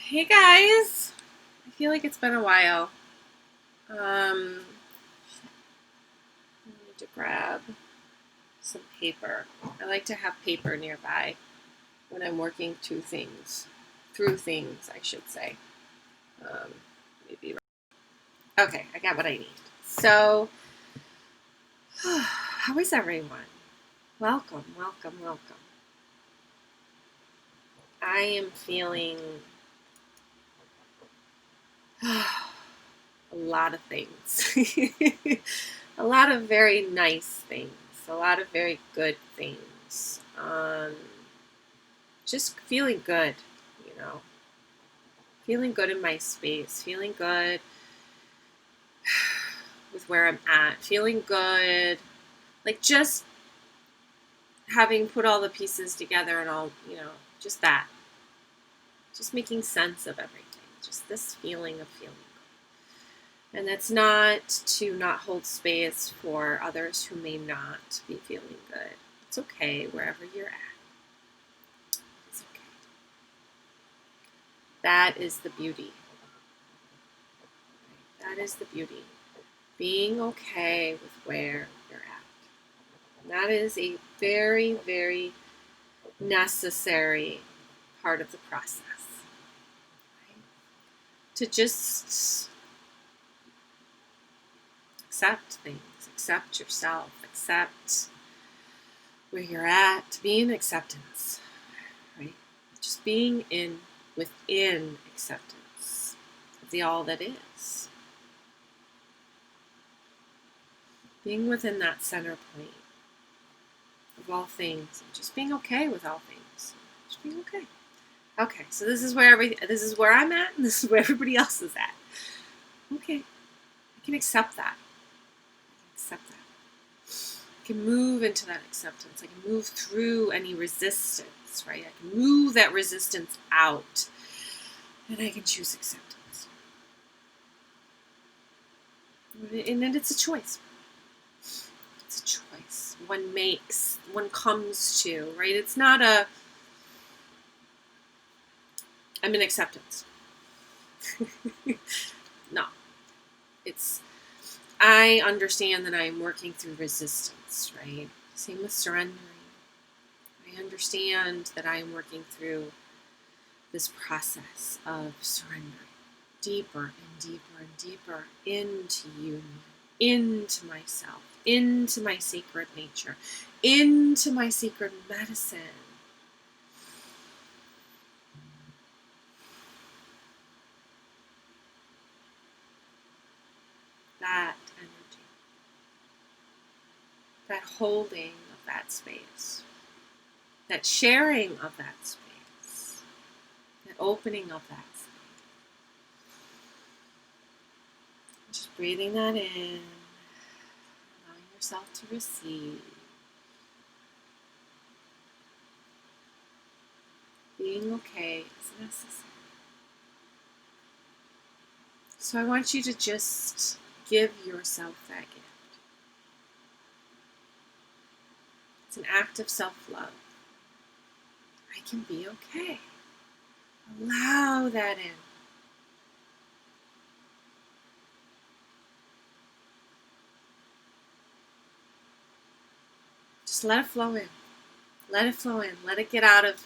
Hey guys, I feel like it's been a while. I need to grab some paper. I like to have paper nearby when I'm working through things, I should say. Um, maybe. Okay, I got what I need. So, how is everyone? Welcome, welcome, welcome. I am feeling a lot of things. A lot of very nice things. A lot of very good things. Just feeling good, you know. Feeling good in my space. Feeling good with where I'm at. Feeling good. Like just having put all the pieces together and all, just that. Just making sense of everything. Just this feeling of feeling good. And that's not to not hold space for others who may not be feeling good. It's okay wherever you're at. It's okay. That is the beauty. That is the beauty. Being okay with where you're at. And that is a very, very necessary part of the process. Right? To just accept things, accept yourself, accept where you're at, be in acceptance, right? Just being within acceptance of the all that is. Being within that center point of all things, and just being okay with all things. Just being okay. Okay, so this is where I'm at, and this is where everybody else is at. Okay, I can accept that. I can move into that acceptance. I can move through any resistance, right? I can move that resistance out, and I can choose acceptance. And then it's a choice. It's a choice. One comes to, right? It's not I'm in acceptance. No. I understand that I'm working through resistance, right? Same with surrendering. I understand that I am working through this process of surrendering deeper and deeper and deeper into union, into myself, into my sacred nature, into my sacred medicine. That energy, that holding of that space, that sharing of that space, that opening of that space. Just breathing that in, allowing yourself to receive. Being okay is necessary. So I want you to just give yourself that gift. It's an act of self-love. I can be okay. Allow that in. Just let it flow in. Let it flow in. Let it get out of,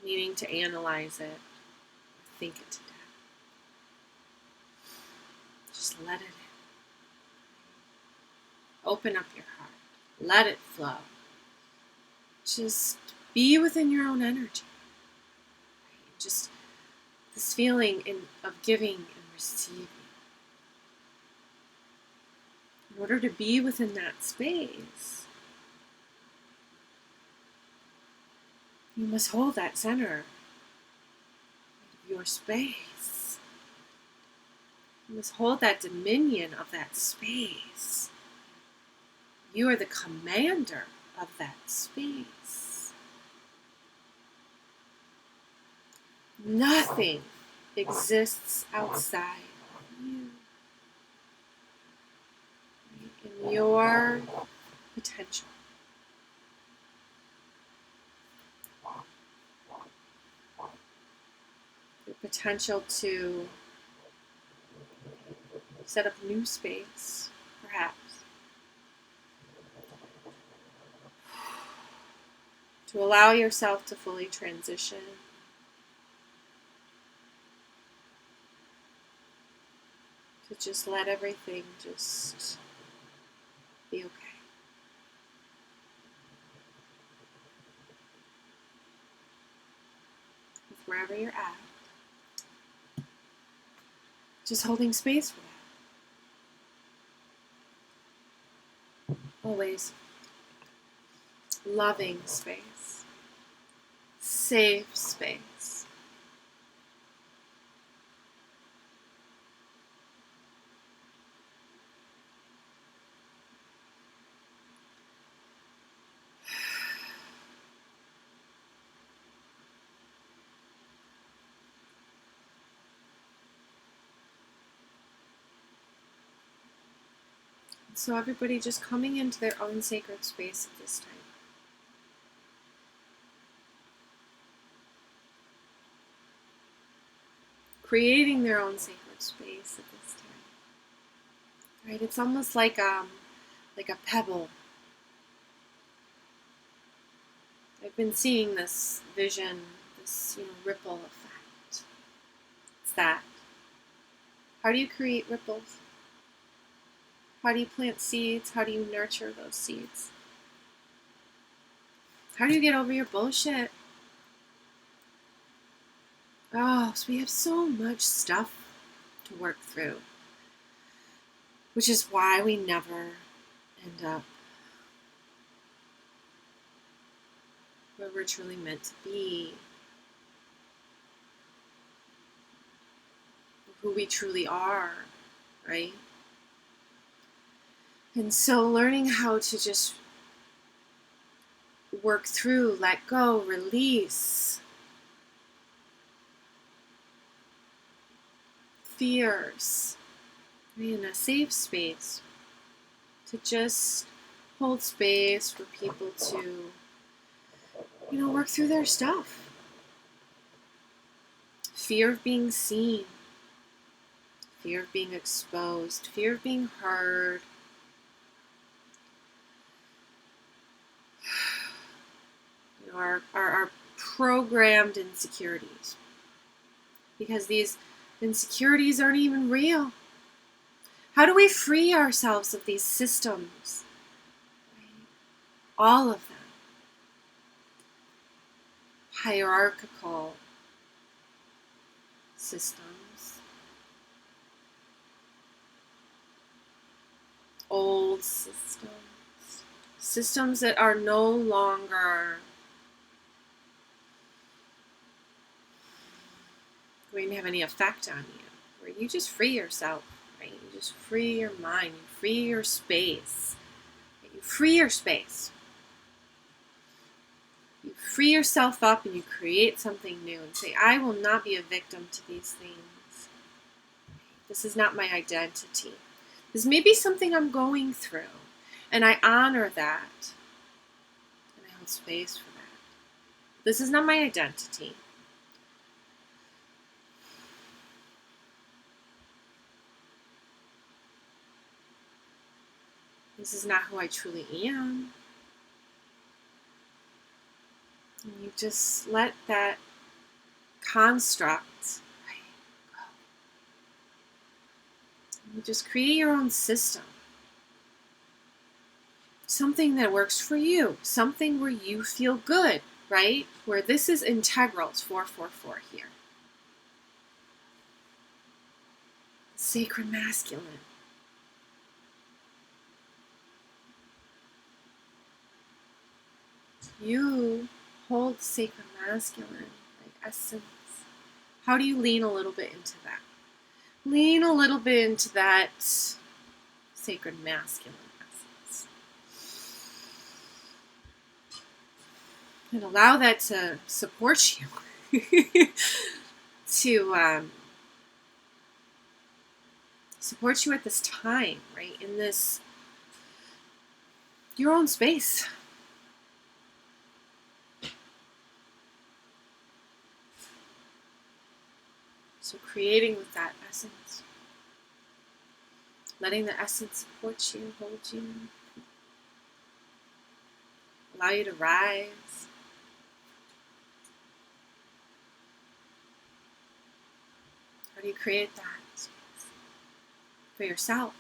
needing to analyze it, think it to death. Just let it in. Open up your heart. Let it flow. Just be within your own energy. Just this feeling of giving and receiving. In order to be within that space, you must hold that center of your space. You must hold that dominion of that space. You are the commander of that space. Nothing exists outside of you. In your potential. potential to set up new space, perhaps. To allow yourself to fully transition. To just let everything just be okay. With wherever you're at. Just holding space for that. Always. Loving space. Safe space. So everybody just coming into their own sacred space at this time. Creating their own sacred space at this time. Right? It's almost like a pebble. I've been seeing this vision, this ripple effect. It's that. How do you create ripples? How do you plant seeds? How do you nurture those seeds? How do you get over your bullshit? Oh, so we have so much stuff to work through. Which is why we never end up where we're truly meant to be. Who we truly are, right? And so learning how to just work through, let go, release fears in a safe space, to just hold space for people to, work through their stuff. Fear of being seen, fear of being exposed, fear of being heard. Our programmed insecurities. Because these insecurities aren't even real. How do we free ourselves of these systems? Right? All of them. Hierarchical systems. Old systems. Systems that are no longer going to have any effect on you. Where you just free yourself, right? You just free your mind, you free your space. You free your space. You free yourself up and you create something new and say, I will not be a victim to these things. This is not my identity. This may be something I'm going through, and I honor that. And I hold space for that. This is not my identity. This is not who I truly am. And you just let that construct go. And you just create your own system. Something that works for you. Something where you feel good, right? Where this is integral. It's 444 here. Sacred masculine. You hold sacred masculine, like essence. How do you lean a little bit into that? Lean a little bit into that sacred masculine essence. And allow that to support you. To support you at this time, right? In this, your own space. So creating with that essence. Letting the essence support you, hold you. Allow you to rise. How do you create that for yourself?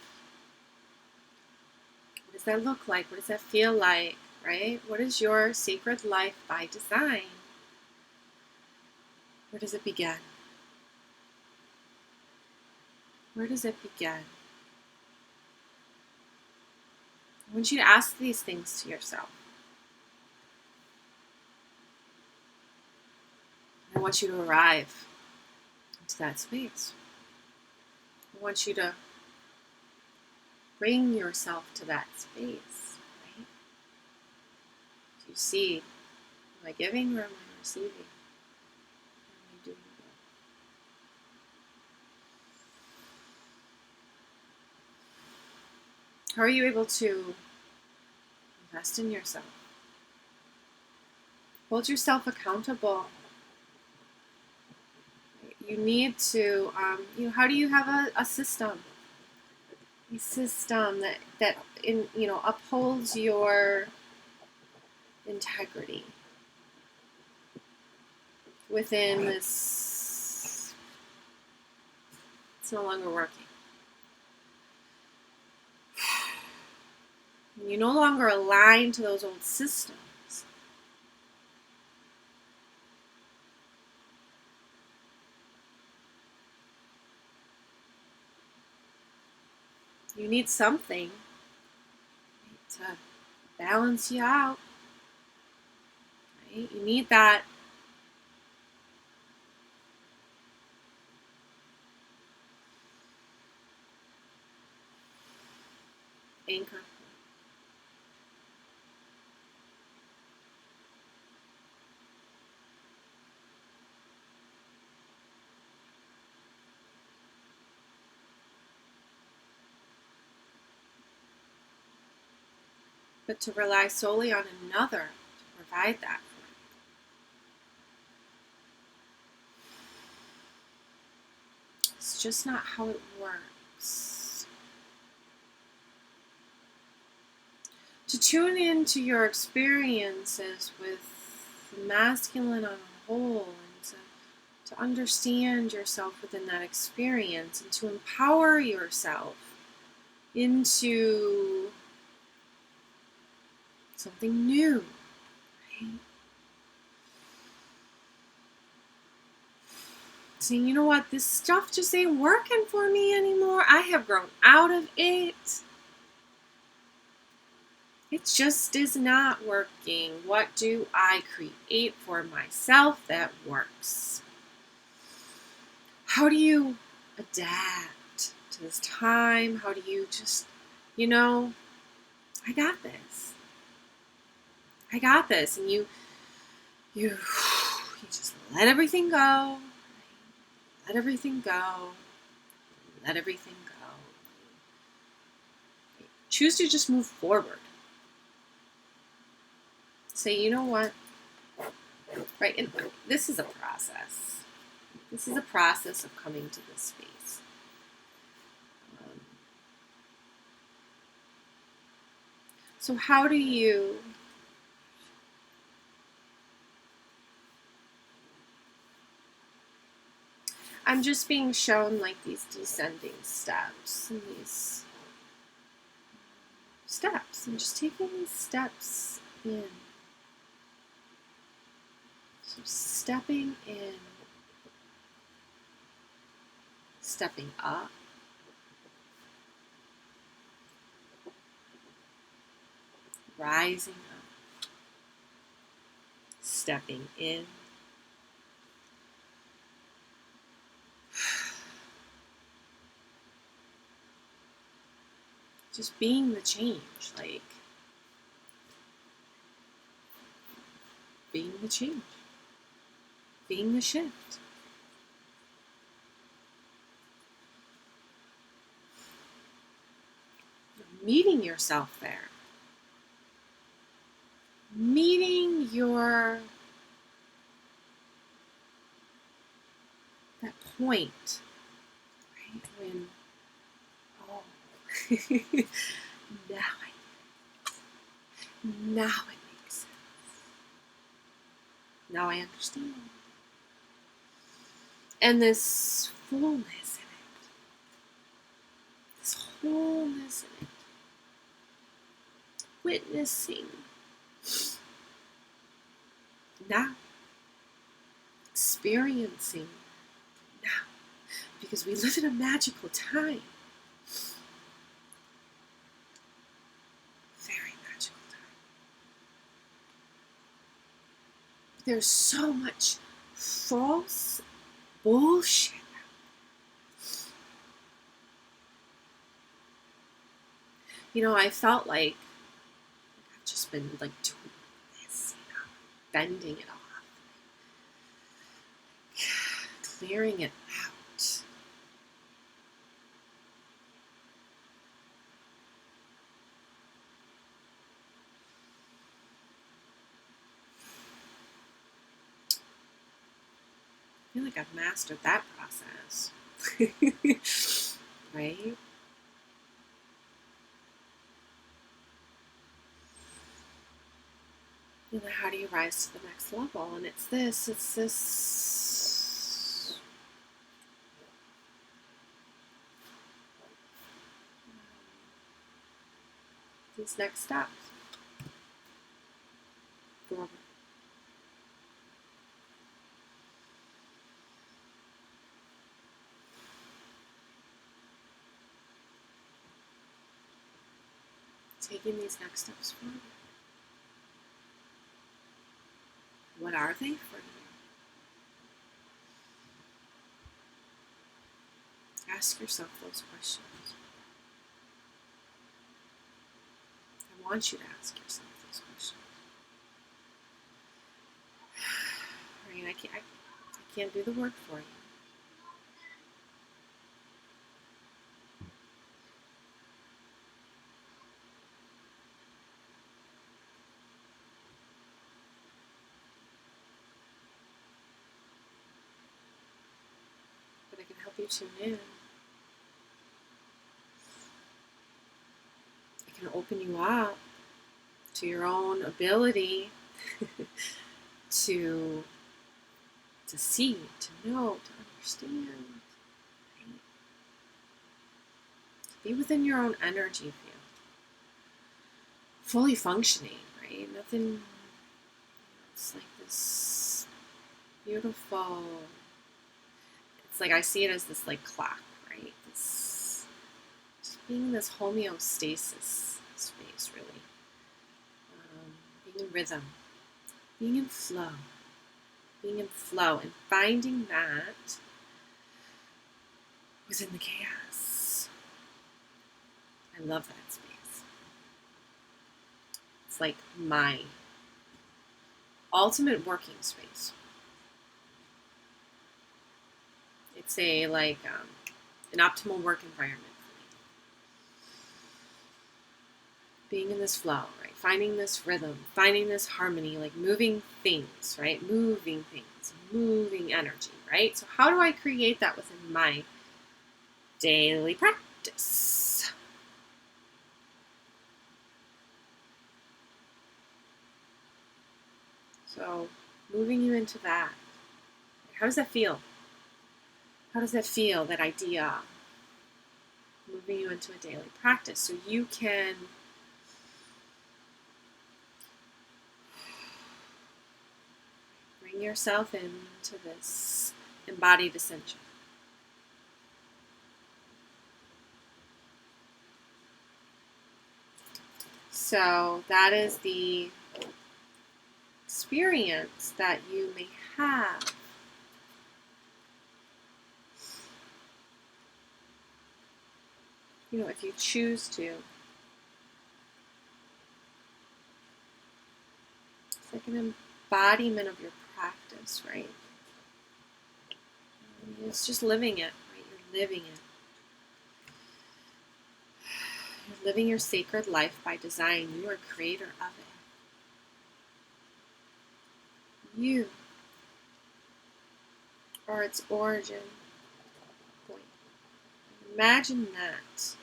What does that look like? What does that feel like, right? What is your sacred life by design? Where does it begin? Where does it begin? I want you to ask these things to yourself. I want you to arrive into that space. I want you to bring yourself to that space, right? Do you see, am I giving or am I receiving? Am I doing both? How are you able to invest in yourself? Hold yourself accountable. You need to, how do you have a system? A system that upholds your integrity within this. It's no longer working. You no longer align to those old systems. You need something to balance you out. Right? You need that anchor. But to rely solely on another to provide that for you. It's just not how it works. To tune into your experiences with the masculine on a whole, and to understand yourself within that experience, and to empower yourself into something new, right? Saying, you know what, this stuff just ain't working for me anymore. I have grown out of it. It just is not working. What do I create for myself that works? How do you adapt to this time? How do you just, I got this. I got this. And you just let everything go. Let everything go. Let everything go. Choose to just move forward. Say, you know what? Right? And this is a process. This is a process of coming to this space. So how do you I'm just being shown like these descending steps and these steps. I'm just taking these steps in. So stepping in, stepping up, rising up, stepping in, just being the change, like being the change, being the shift. Meeting yourself there. Meeting that point, right? When, oh, now it makes sense. Now I understand. And this fullness in it, this wholeness in it, witnessing now, experiencing now, because we live in a magical time. Very magical time. There's so much false bullshit. You know, I felt like I've just been like doing this, you know, bending it off, clearing it out. I feel like I've mastered that process. Right? You know, how do you rise to the next level? And it's this, these next steps. Go over. Taking these next steps forward. What are they for you? Ask yourself those questions. I want you to ask yourself those questions. Right? I can't do the work for you. But I can help you tune in. I can open you up to your own ability to see, to know, to understand. Right? To be within your own energy field. Fully functioning, right? Nothing, it's like this beautiful, it's like I see it as this like clock, right? This, just being in this homeostasis space, really. Being in rhythm, being in flow, and finding that within the chaos. I love that space. It's like my ultimate working space. It's a like an optimal work environment for me. Being in this flow, right? Finding this rhythm, finding this harmony, like moving things, right? Moving things, moving energy, right? So how do I create that within my daily practice? So moving you into that. How does that feel? How does that feel, that idea? Moving you into a daily practice so you can bring yourself into this embodied ascension. So that is the experience that you may have. You know, if you choose to. It's like an embodiment of your practice, right? It's just living it, right? You're living it. You're living your sacred life by design. You are creator of it. You are its origin. Imagine that.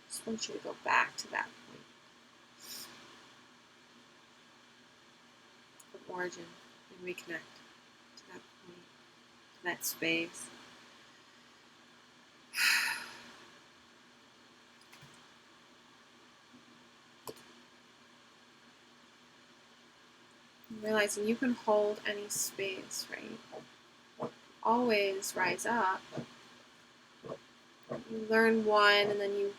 Just want you to go back to that point of origin and reconnect to that point, to that space. Realizing you can hold any space, right? Always rise up. You learn one, and then you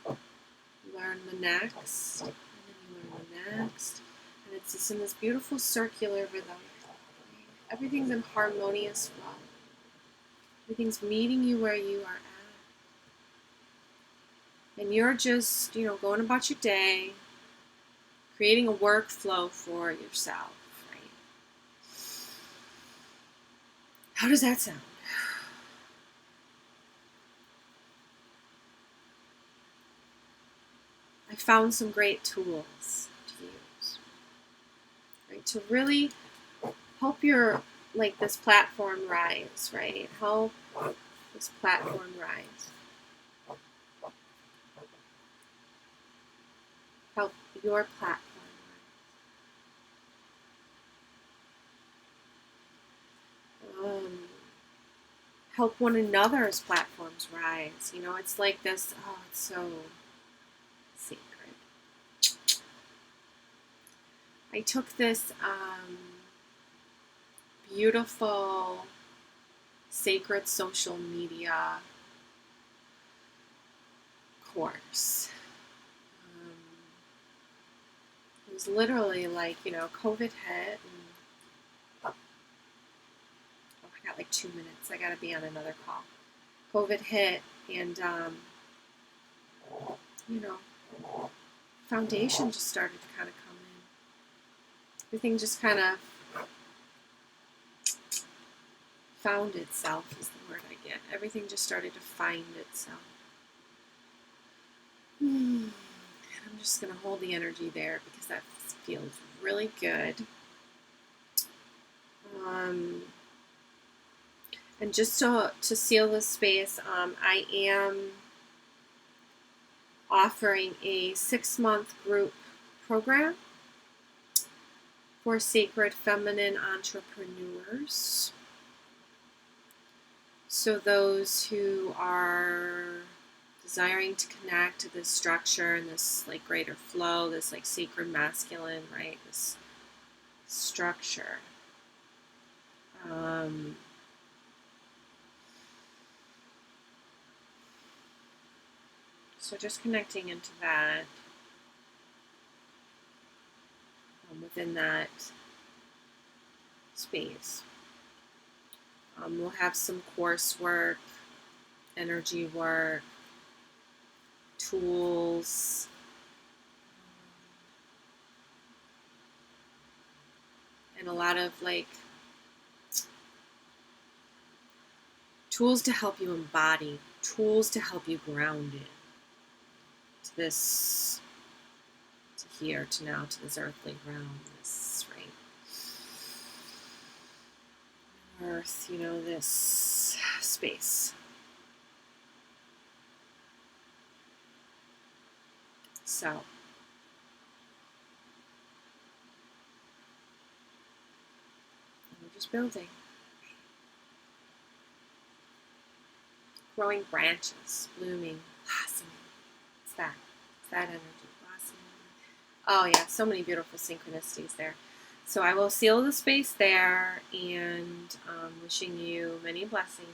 learn the next, and then you learn the next. And it's just in this beautiful circular rhythm. Everything's in harmonious flow. Everything's meeting you where you are at. And you're just, going about your day, creating a workflow for yourself. How does that sound? I found some great tools to use, right? To really help this platform rise, right? Help this platform rise. Help your platform rise. Help one another's platforms rise. It's like this, it's so sacred. I took this beautiful sacred social media course. It was literally like, COVID hit, and I got like 2 minutes. I got to be on another call. COVID hit, and, foundation just started to kind of come in. Everything just kind of found itself is the word I get. Everything just started to find itself. And I'm just going to hold the energy there because that feels really good. And just to seal this space, I am offering a 6-month group program for sacred feminine entrepreneurs. So those who are desiring to connect to this structure and this like greater flow, this like sacred masculine, right? This structure. So just connecting into that, within that space. We'll have some coursework, energy work, tools, and a lot of tools to help you embody, tools to help you ground in to this, to here, to now, to this earthly realm, this, right? Earth, this space. So, we're just building. Growing branches, blooming, blossoming. It's that energy, blossoming. Oh yeah, so many beautiful synchronicities there. So I will seal the space there, and wishing you many blessings.